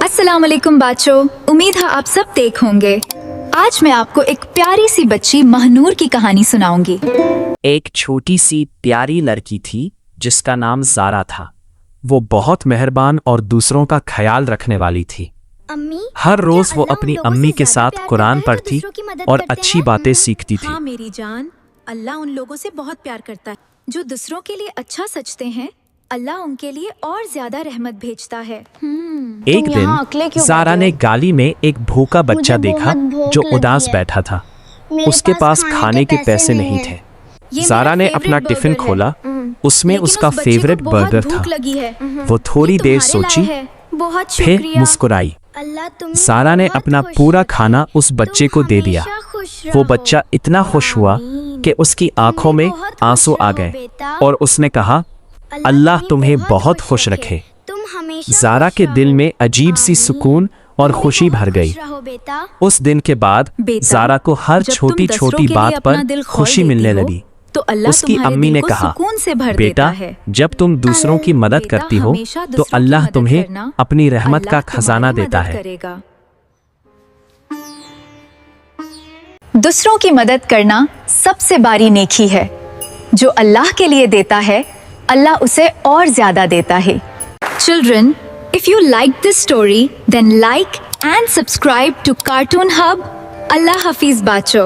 अस्सलाम वालेकुम बच्चों, उम्मीद है आप सब ठीक होंगे। आज मैं आपको एक प्यारी सी बच्ची महनूर की कहानी सुनाऊंगी। एक छोटी सी प्यारी लड़की थी जिसका नाम ज़ारा था। वो बहुत मेहरबान और दूसरों का ख्याल रखने वाली थी। अम्मी, हर रोज वो अल्लाह अपनी उन लोगों अम्मी से के ज़्यादा साथ प्यार कुरान करता है जो पढ़ती दूसरों की मदद और करते अच्छी हैं। बातें सीखती थी। हाँ मेरी जान, अल्लाह उन लोगों से बहुत प्यार करता है जो दूसरों के लिए अच्छा सोचते हैं। अल्लाह उनके लिए और ज्यादा रहमत भेजता है। एक तुम यहाँ अकेले दिन क्यों ज़ारा बैठे ने हो? गाली में एक भूखा बच्चा मुझे देखा बहुत भूख जो लगी उदास है। बैठा था। मेरे उसके पास खाने के पैसे नहीं थे। ये ज़ारा मेरा ने अपना favorite टिफिन burger है। खोला, उसमें लेकिन उसका उस बच्चे को फेवरेट बहुत बर्गर भूख था। लगी है। वो थोड़ी ये देर तुम्हारे सोची, लाए है। बहुत फिर शुक्रिया। मुस्कुराई। अल्लाह तुम्हें ज़ारा ने बहुत अपना खुश पूरा रखे। खाना उस बच्चे को दे दिया। हमेशा खुश वो रहो। बच्चा इतना खुश हुआ कि उसकी आंखों में बहुत खुश आंसू आ रहो गए बेटा। और उसने कहा, अल्लाह तुम्हें बहुत खुश रखे। तुम हमेशा ज़ारा खुश के दिल रहो। में अजीब सी आमीन। सुकून और तुम्हें खुशी बहुत भर गई। खुश रहो बेटा। उस दिन के बाद बेटा, ज़ारा को हर जब तुम छोटी दूसरों छोटी के लिए बात अपना पर दिल खोल खुशी देती मिलने हो, लगी। तो अल्लाह उसकी तुम्हारे अम्मी दिल ने को कहा, सुकून से भर बेटा, देता है। जब तुम दूसरों की मदद बेटा, करती हो हमेशा तो दूसरों की अल्लाह मदद तुम्हें करना, अपनी रहमत का अल्लाह खजाना तुम्हारी देता मदद है। करेगा। दूसरों की मदद करना सबसे बड़ी नेकी है। जो अल्लाह के लिए देता है, अल्लाह उसे और ज्यादा देता है। Children, if you like this story, then like and subscribe to Cartoon Hub. Allah Hafiz Bacho.